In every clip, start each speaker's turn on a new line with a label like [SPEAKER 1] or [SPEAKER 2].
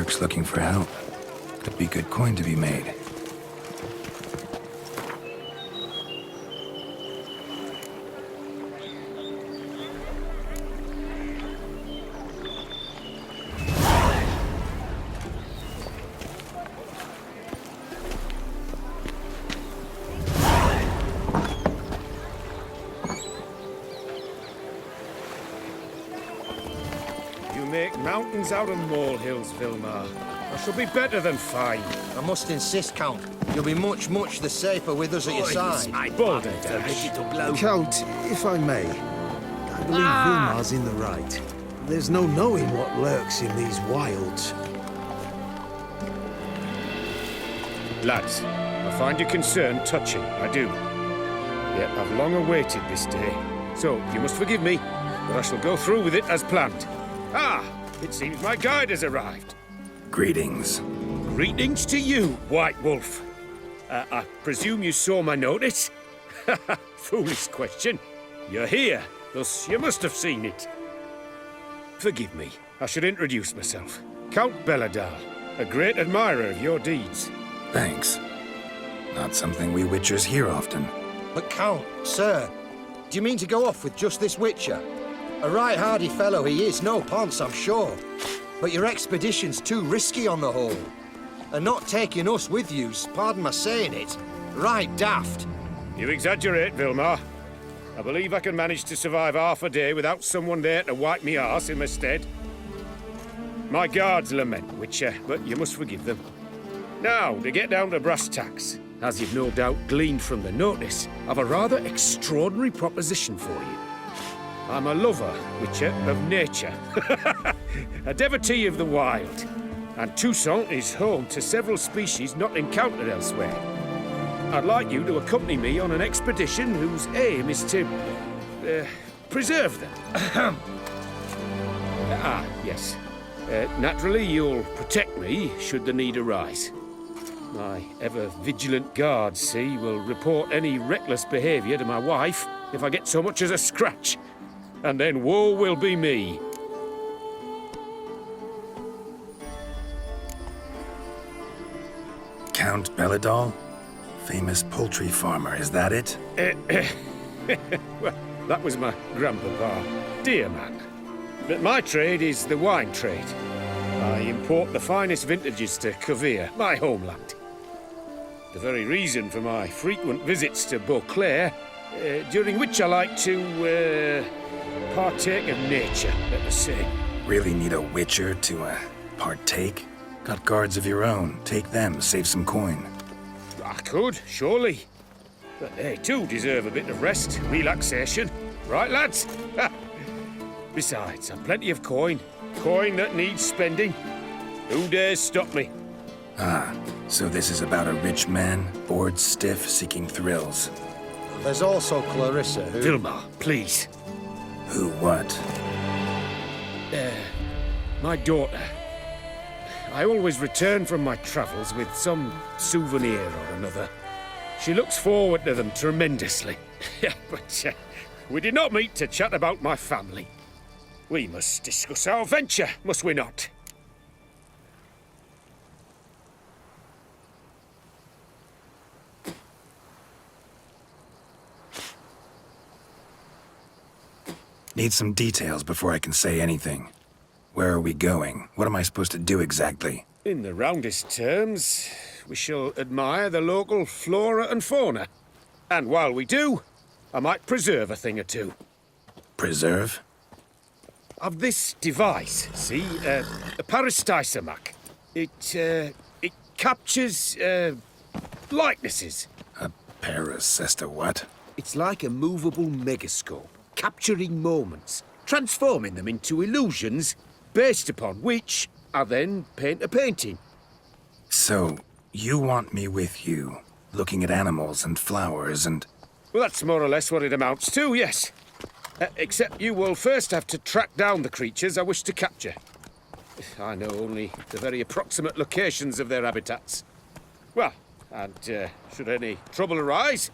[SPEAKER 1] Mercs looking for help. Could be good coin to be made.
[SPEAKER 2] Make mountains out of molehills, Vilmar. I shall be better than fine.
[SPEAKER 3] I must insist, Count. You'll be much, much the safer with us at your side.
[SPEAKER 2] Balderdash.
[SPEAKER 4] Count, if I may, I believe Vilmar's in the right. There's no knowing what lurks in these wilds.
[SPEAKER 2] Lads, I find your concern touching, I do. Yet I've long awaited this day. So, you must forgive me, but I shall go through with it as planned. Ah, it seems my guide has arrived.
[SPEAKER 1] Greetings.
[SPEAKER 2] Greetings to you, White Wolf. I presume you saw my notice? Foolish question. You're here, thus you must have seen it. Forgive me, I should introduce myself. Count Belladal, a great admirer of your deeds.
[SPEAKER 1] Thanks. Not something we Witchers hear often.
[SPEAKER 3] But Count, sir, do you mean to go off with just this Witcher? A right hardy fellow he is, no ponce, I'm sure. But your expedition's too risky on the whole. And not taking us with you's, pardon my saying it, right daft.
[SPEAKER 2] You exaggerate, Vilmar. I believe I can manage to survive half a day without someone there to wipe me arse in my stead. My guards lament, Witcher, but you must forgive them. Now, to get down to brass tacks, as you've no doubt gleaned from the notice, I've a rather extraordinary proposition for you. I'm a lover, Witcher, of nature. A devotee of the wild. And Toussaint is home to several species not encountered elsewhere. I'd like you to accompany me on an expedition whose aim is to... preserve them. Yes. Naturally, you'll protect me should the need arise. My ever-vigilant guards, see, will report any reckless behavior to my wife if I get so much as a scratch. And then woe will be me.
[SPEAKER 1] Count Belladal? Famous poultry farmer, is that it?
[SPEAKER 2] Well, that was my grandpapa. Dear man. But my trade is the wine trade. I import the finest vintages to Kovir, my homeland. The very reason for my frequent visits to Beauclair, during which I like to, partake of nature, let us say.
[SPEAKER 1] Really need a Witcher to, partake? Got guards of your own. Take them, save some coin.
[SPEAKER 2] I could, surely. But they too deserve a bit of rest, relaxation. Right, lads? Besides, I've plenty of coin. Coin that needs spending. Who dares stop me?
[SPEAKER 1] Ah, so this is about a rich man, bored stiff, seeking thrills.
[SPEAKER 3] There's also Clarissa, who...
[SPEAKER 2] Vilmar, please.
[SPEAKER 1] Who what?
[SPEAKER 2] My daughter. I always return from my travels with some souvenir or another. She looks forward to them tremendously. But we did not meet to chat about my family. We must discuss our venture, must we not?
[SPEAKER 1] Need some details before I can say anything. Where are we going? What am I supposed to do exactly?
[SPEAKER 2] In the roundest terms, we shall admire the local flora and fauna. And while we do, I might preserve a thing or two.
[SPEAKER 1] Preserve?
[SPEAKER 2] Of this device, see, a Parastysamac. It captures, likenesses.
[SPEAKER 1] A paracesta what?
[SPEAKER 2] It's like a movable megascope, capturing moments, transforming them into illusions, based upon which I then paint a painting.
[SPEAKER 1] So, you want me with you, looking at animals and flowers and...
[SPEAKER 2] Well, that's more or less what it amounts to, yes. Except you will first have to track down the creatures I wish to capture. I know only the very approximate locations of their habitats. Well, and should any trouble arise,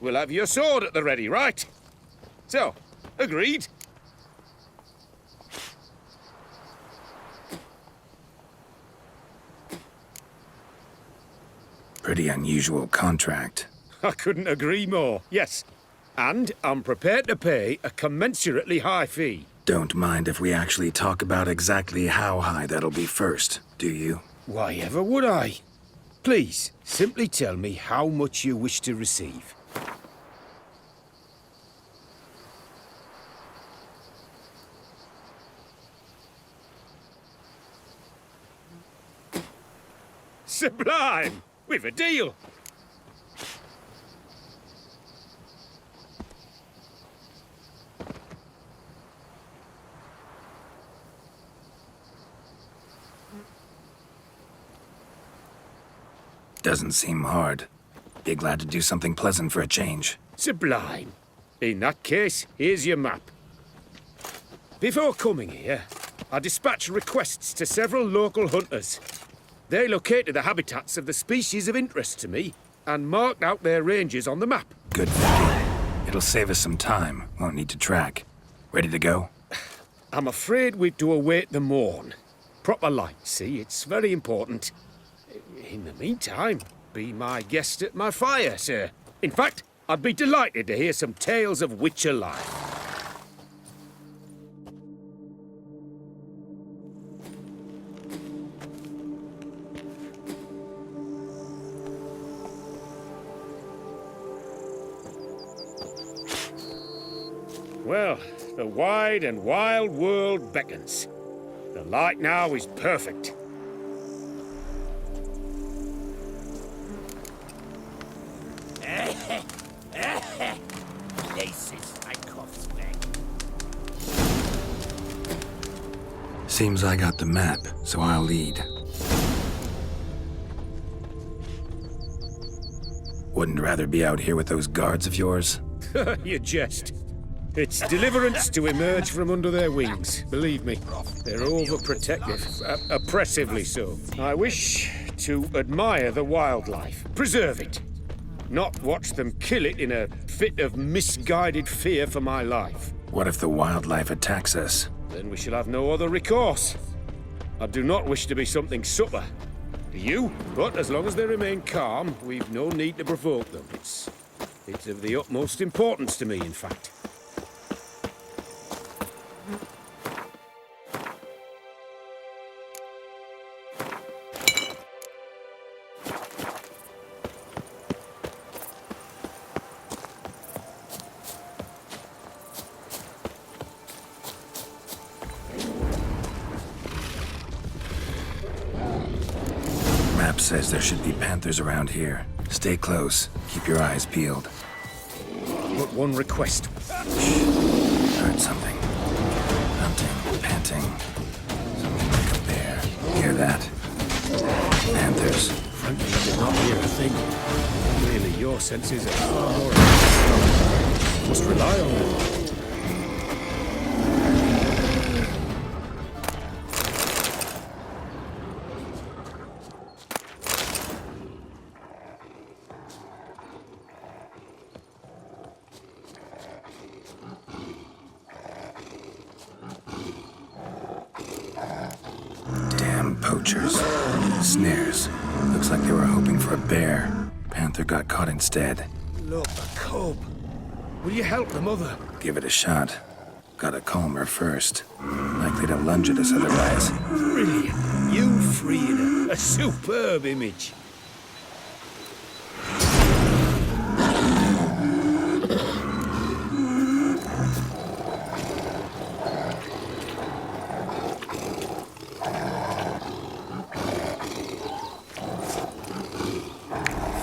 [SPEAKER 2] we'll have your sword at the ready, right? So, agreed?
[SPEAKER 1] Pretty unusual contract.
[SPEAKER 2] I couldn't agree more, yes. And I'm prepared to pay a commensurately high fee.
[SPEAKER 1] Don't mind if we actually talk about exactly how high that'll be first, do you?
[SPEAKER 2] Why ever would I? Please, simply tell me how much you wish to receive. Sublime! We've a deal!
[SPEAKER 1] Doesn't seem hard. Be glad to do something pleasant for a change.
[SPEAKER 2] Sublime. In that case, here's your map. Before coming here, I dispatched requests to several local hunters. They located the habitats of the species of interest to me and marked out their ranges on the map.
[SPEAKER 1] Good thinking. It'll save us some time. Won't need to track. Ready to go?
[SPEAKER 2] I'm afraid we've to await the morn. Proper light, see? It's very important. In the meantime, be my guest at my fire, sir. In fact, I'd be delighted to hear some tales of Witcher life. Well, the wide and wild world beckons. The light now is perfect.
[SPEAKER 1] Seems I got the map, so I'll lead. Wouldn't rather be out here with those guards of yours?
[SPEAKER 2] You jest. It's deliverance to emerge from under their wings, believe me. They're overprotective, oppressively so. I wish to admire the wildlife, preserve it, not watch them kill it in a fit of misguided fear for my life.
[SPEAKER 1] What if the wildlife attacks us?
[SPEAKER 2] Then we shall have no other recourse. I do not wish to be something supper. Do you? But as long as they remain calm, we've no need to provoke them. It's of the utmost importance to me, in fact.
[SPEAKER 1] Map says there should be panthers around here. Stay close. Keep your eyes peeled.
[SPEAKER 2] But one request.
[SPEAKER 1] Heard something. Hunting, panting. Something like a bear. Hear that? Panthers.
[SPEAKER 2] Frankly, I did not hear a thing. Really, your senses are far more advanced. Must rely on them.
[SPEAKER 1] Damn poachers. Snares. Looks like they were hoping for a bear. Panther got caught instead.
[SPEAKER 2] Look, a cub. Will you help the mother?
[SPEAKER 1] Give it a shot. Gotta calm her first. Likely to lunge at us otherwise.
[SPEAKER 2] Brilliant. You freed her. A superb image.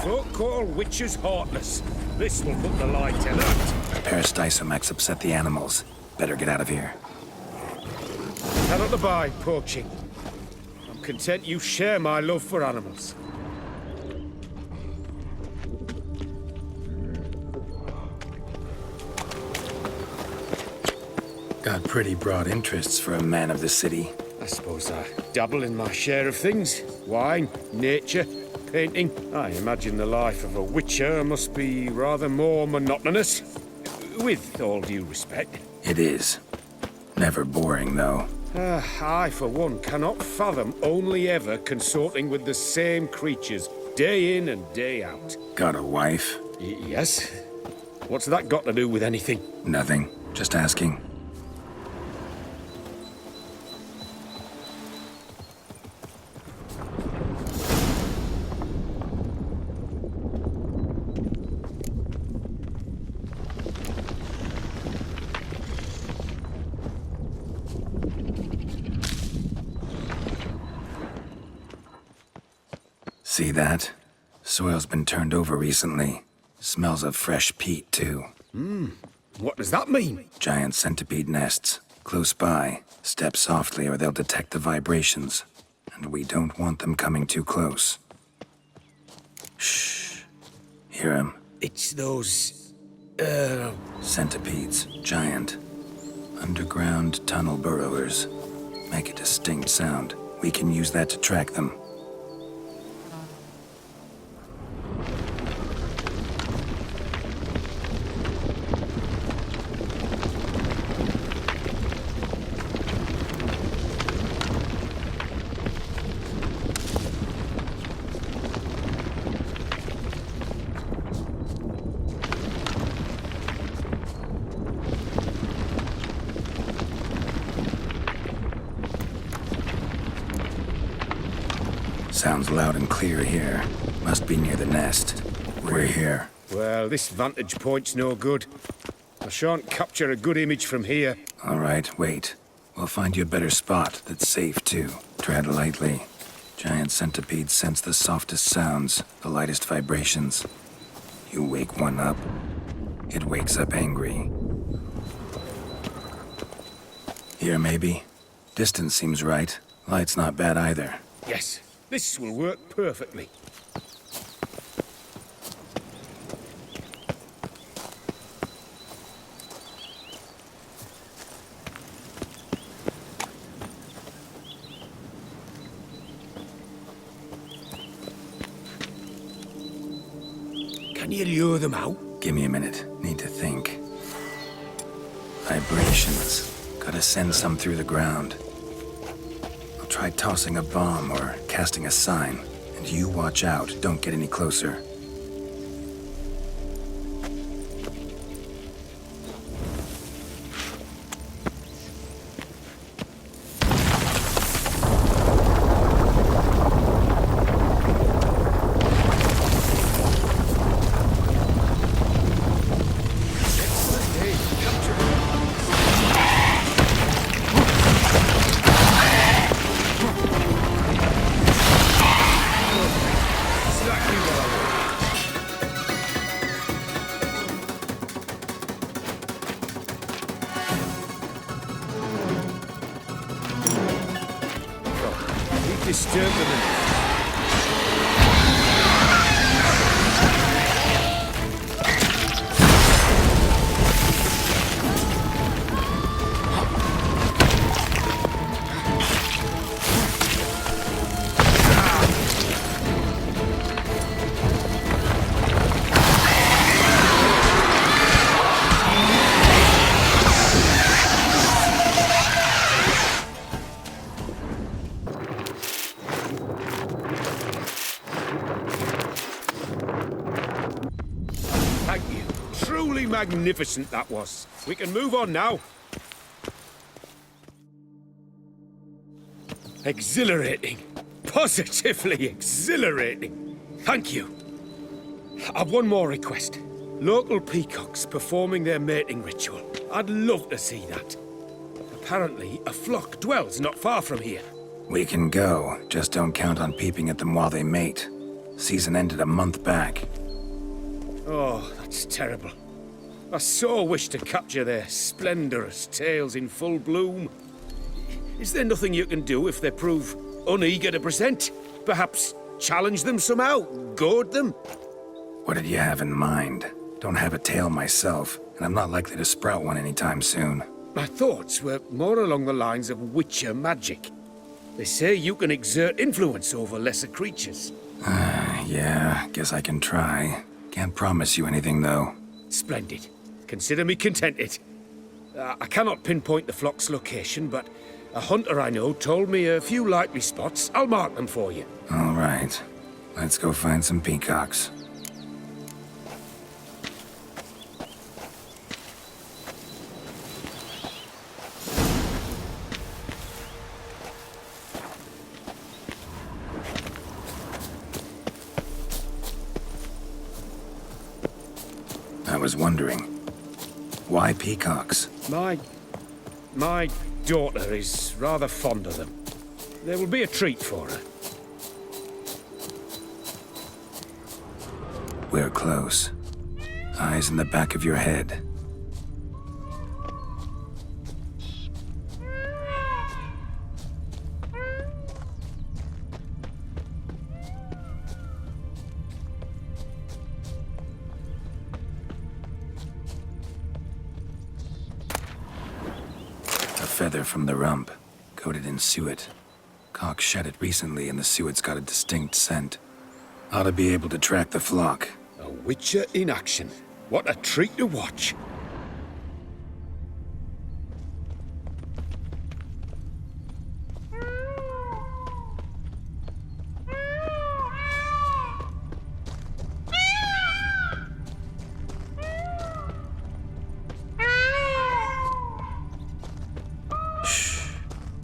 [SPEAKER 2] Folk call witches heartless. This will put the light in it.
[SPEAKER 1] Peristysomax upset the animals. Better get out of here.
[SPEAKER 2] Cannot abide poaching. I'm content you share my love for animals.
[SPEAKER 1] Got pretty broad interests for a man of the city.
[SPEAKER 2] I suppose I dabble in my share of things. Wine, nature, painting. I imagine the life of a witcher must be rather more monotonous. With all due respect.
[SPEAKER 1] It is. Never boring, though.
[SPEAKER 2] I, for one, cannot fathom only ever consorting with the same creatures day in and day out.
[SPEAKER 1] Got a wife?
[SPEAKER 2] Yes? What's that got to do with anything?
[SPEAKER 1] Nothing. Just asking. See that? Soil's been turned over recently. Smells of fresh peat, too.
[SPEAKER 2] What does that mean?
[SPEAKER 1] Giant centipede nests. Close by. Step softly or they'll detect the vibrations. And we don't want them coming too close. Shh. Hear 'em?
[SPEAKER 2] It's those...
[SPEAKER 1] Centipedes. Giant. Underground tunnel burrowers. Make a distinct sound. We can use that to track them. Sounds loud and clear here. Must be near the nest. We're here.
[SPEAKER 2] Well, this vantage point's no good. I shan't capture a good image from here.
[SPEAKER 1] All right, wait. We'll find you a better spot that's safe, too. Tread lightly. Giant centipedes sense the softest sounds, the lightest vibrations. You wake one up, it wakes up angry. Here, maybe? Distance seems right. Light's not bad either.
[SPEAKER 2] Yes, this will work perfectly. Can you lure them out?
[SPEAKER 1] Give me a minute. Need to think. Vibrations. Gotta send some through the ground. I'll try tossing a bomb or casting a sign. And you watch out. Don't get any closer.
[SPEAKER 2] Disturb them enough. Thank you. Truly magnificent that was. We can move on now. Exhilarating. Positively exhilarating. Thank you. I've one more request. Local peacocks performing their mating ritual. I'd love to see that. Apparently, a flock dwells not far from here.
[SPEAKER 1] We can go. Just don't count on peeping at them while they mate. Season ended a month back.
[SPEAKER 2] Oh, that's terrible. I so wish to capture their splendorous tails in full bloom. Is there nothing you can do if they prove uneager to present? Perhaps challenge them somehow? Goad them?
[SPEAKER 1] What did you have in mind? Don't have a tail myself, and I'm not likely to sprout one anytime soon.
[SPEAKER 2] My thoughts were more along the lines of witcher magic. They say you can exert influence over lesser creatures.
[SPEAKER 1] Yeah, guess I can try. Can't promise you anything, though.
[SPEAKER 2] Splendid. Consider me contented. I cannot pinpoint the flock's location, but a hunter I know told me a few likely spots. I'll mark them for you.
[SPEAKER 1] All right. Let's go find some peacocks. I was wondering, why peacocks?
[SPEAKER 2] My daughter is rather fond of them. There will be a treat for her.
[SPEAKER 1] We're close. Eyes in the back of your head. A feather from the rump, coated in suet. Cock shed it recently and the suet's got a distinct scent. Ought to be able to track the flock.
[SPEAKER 2] A witcher in action. What a treat to watch.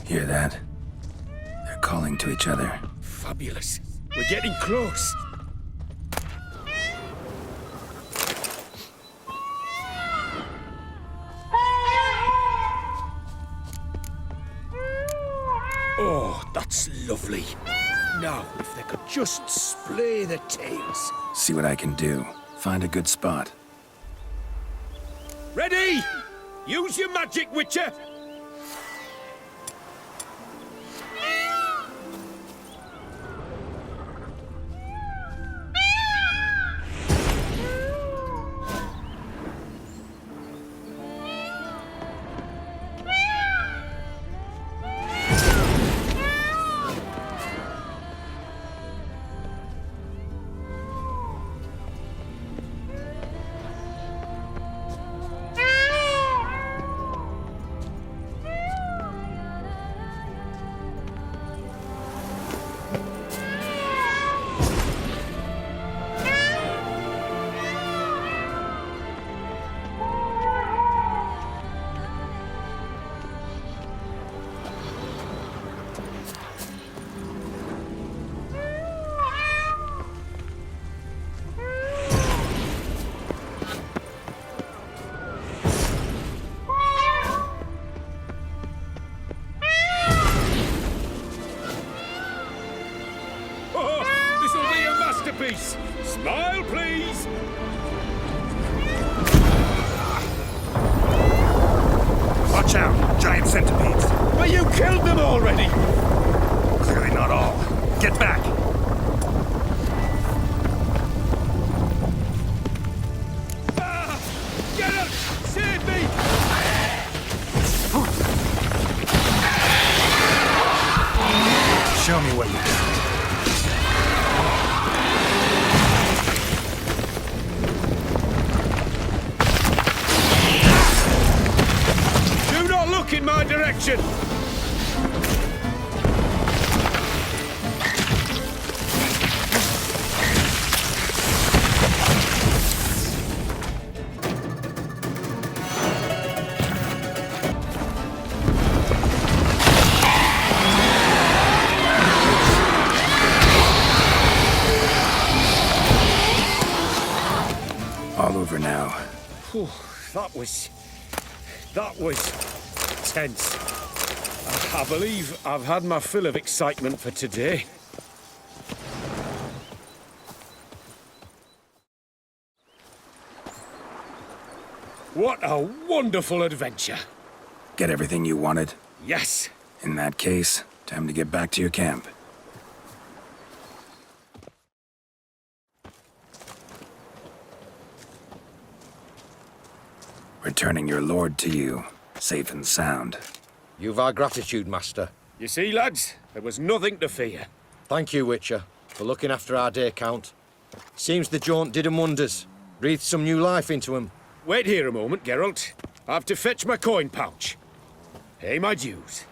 [SPEAKER 1] Hear that? They're calling to each other.
[SPEAKER 2] Fabulous. We're getting close. Oh, that's lovely. Now, if they could just splay the tails.
[SPEAKER 1] See what I can do. Find a good spot.
[SPEAKER 2] Ready? Use your magic, Witcher! Masterpiece! Smile, please!
[SPEAKER 1] Watch out! Giant centipedes!
[SPEAKER 2] But you killed them already!
[SPEAKER 1] Clearly not all. Get back!
[SPEAKER 2] Ah! Get up! Save me!
[SPEAKER 1] Show me what you got.
[SPEAKER 2] Look in my direction!
[SPEAKER 1] All over now.
[SPEAKER 2] Whew, that was tense. I believe I've had my fill of excitement for today. What a wonderful adventure.
[SPEAKER 1] Get everything you wanted?
[SPEAKER 2] Yes.
[SPEAKER 1] In that case, time to get back to your camp. Returning your lord to you, safe and sound.
[SPEAKER 3] You've our gratitude, Master.
[SPEAKER 2] You see, lads, there was nothing to fear.
[SPEAKER 3] Thank you, Witcher, for looking after our day count. Seems the jaunt did 'em wonders. Breathed some new life into 'em.
[SPEAKER 2] Wait here a moment, Geralt. I have to fetch my coin pouch. Pay my dues.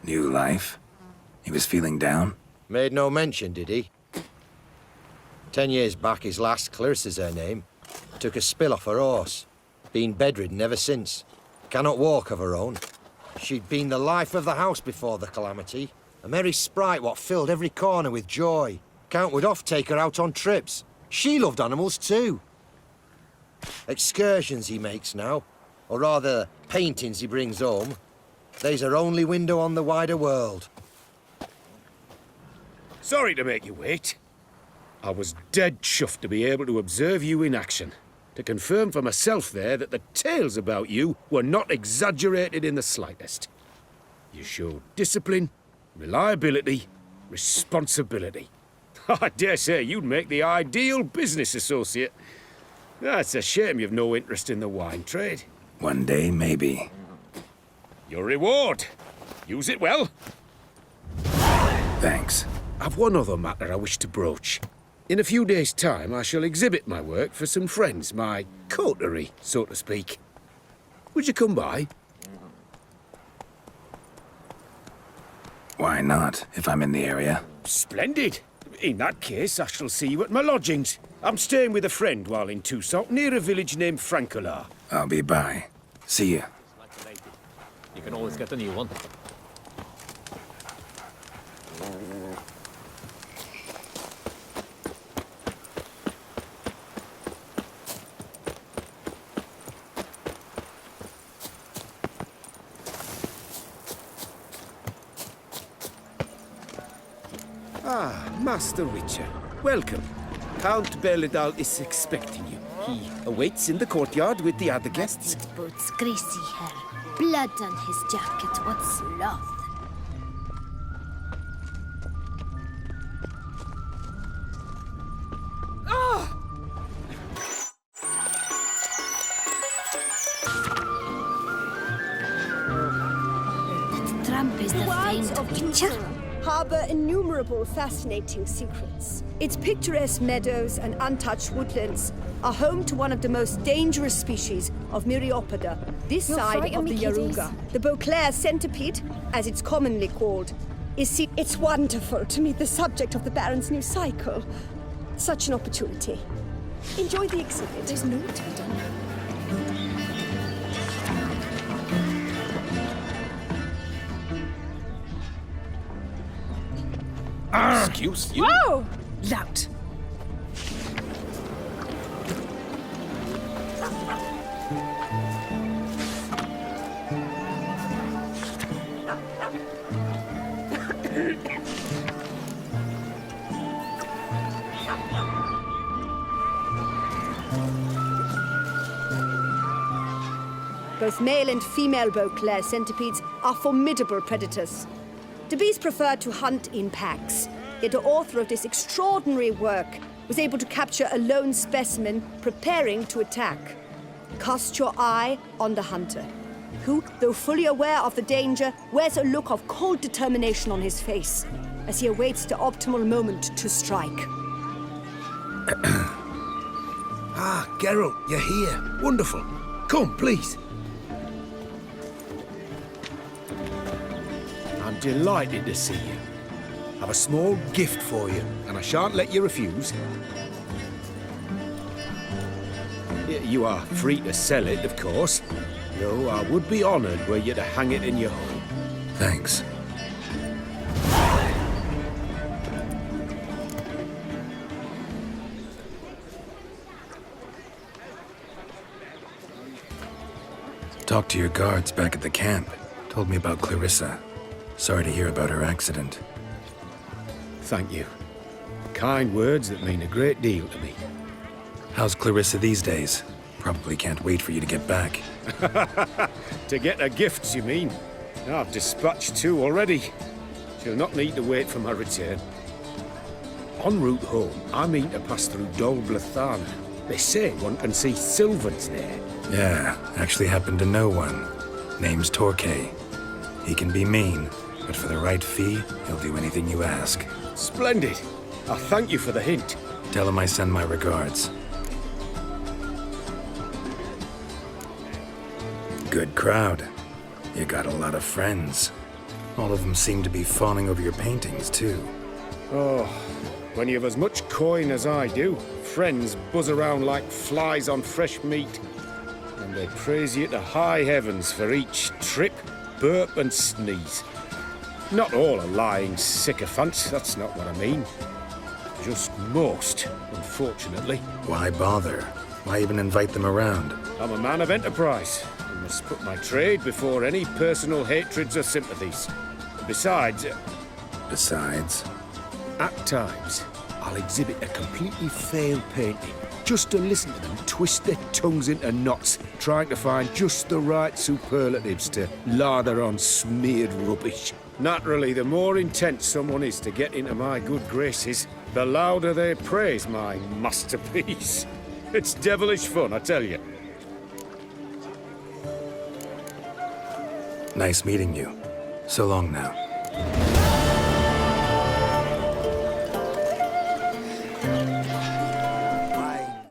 [SPEAKER 1] New life? He was feeling down?
[SPEAKER 3] Made no mention, did he? 10 years back, his last, Clarissa's her name, took a spill off her horse. Been bedridden ever since. Cannot walk of her own. She'd been the life of the house before the calamity. A merry sprite what filled every corner with joy. Count would oft take her out on trips. She loved animals too. Excursions he makes now, or rather, paintings he brings home. They's her only window on the wider world.
[SPEAKER 2] Sorry to make you wait. I was dead chuffed to be able to observe you in action. To confirm for myself there that the tales about you were not exaggerated in the slightest. You showed discipline, reliability, responsibility. I dare say you'd make the ideal business associate. It's a shame you've no interest in the wine trade.
[SPEAKER 1] One day, maybe.
[SPEAKER 2] Your reward. Use it well.
[SPEAKER 1] Thanks.
[SPEAKER 2] I've one other matter I wish to broach. In a few days' time, I shall exhibit my work for some friends, my coterie, so to speak. Would you come by?
[SPEAKER 1] Why not, if I'm in the area?
[SPEAKER 2] Splendid. In that case, I shall see you at my lodgings. I'm staying with a friend while in Toussaint, near a village named Francois.
[SPEAKER 1] I'll be by. See ya.
[SPEAKER 5] You can always get a new one.
[SPEAKER 2] Master Witcher, welcome. Count Berledal is expecting you. He awaits in the courtyard with the other guests.
[SPEAKER 6] Boots, greasy hair, blood on his jacket. What sloth! That tramp is the
[SPEAKER 7] Wilds
[SPEAKER 6] famed
[SPEAKER 7] of
[SPEAKER 6] Witcher.
[SPEAKER 7] Toussaint harbor innumerable fascinating secrets. Its picturesque meadows and untouched woodlands are home to one of the most dangerous species of Myriapoda, this
[SPEAKER 6] You'll
[SPEAKER 7] side
[SPEAKER 6] frighten
[SPEAKER 7] of
[SPEAKER 6] me,
[SPEAKER 7] the
[SPEAKER 6] kiddies.
[SPEAKER 7] Yaruga. The Beauclair centipede, as it's commonly called, it's wonderful to meet the subject of the Baron's new cycle. Such an opportunity. Enjoy the exhibit.
[SPEAKER 6] There's no to be done.
[SPEAKER 2] Excuse you?
[SPEAKER 7] Whoa!
[SPEAKER 6] Lout.
[SPEAKER 7] Both male and female Beauclair centipedes are formidable predators. The bees prefer to hunt in packs, yet the author of this extraordinary work was able to capture a lone specimen preparing to attack. Cast your eye on the hunter, who, though fully aware of the danger, wears a look of cold determination on his face as he awaits the optimal moment to strike.
[SPEAKER 2] Geralt, you're here. Wonderful. Come, please. I'm delighted to see you. I've a small gift for you, and I shan't let you refuse. You are free to sell it, of course, though I would be honoured were you to hang it in your home.
[SPEAKER 1] Thanks. Talked to your guards back at the camp. Told me about Clarissa. Sorry to hear about her accident.
[SPEAKER 2] Thank you. Kind words that mean a great deal to me.
[SPEAKER 1] How's Clarissa these days? Probably can't wait for you to get back.
[SPEAKER 2] To get her gifts, you mean? I've dispatched 2 already. She'll not need to wait for my return. En route home, I mean to pass through Dol Blathana. They say one can see Sylvans there.
[SPEAKER 1] Yeah, actually happen to know one. Name's Torquay. He can be mean, but for the right fee, he'll do anything you ask.
[SPEAKER 2] Splendid. I thank you for the hint.
[SPEAKER 1] Tell him I send my regards. Good crowd. You got a lot of friends. All of them seem to be fawning over your paintings, too.
[SPEAKER 2] Oh, when you have as much coin as I do, friends buzz around like flies on fresh meat. And they praise you to high heavens for each trip, burp and sneeze. Not all are lying sycophants, that's not what I mean. Just most, unfortunately.
[SPEAKER 1] Why bother? Why even invite them around?
[SPEAKER 2] I'm a man of enterprise. I must put my trade before any personal hatreds or sympathies. Besides, at times, I'll exhibit a completely failed painting just to listen to them twist their tongues into knots, trying to find just the right superlatives to lather on smeared rubbish. Naturally, the more intent someone is to get into my good graces, the louder they praise my masterpiece. It's devilish fun, I tell you.
[SPEAKER 1] Nice meeting you. So long now.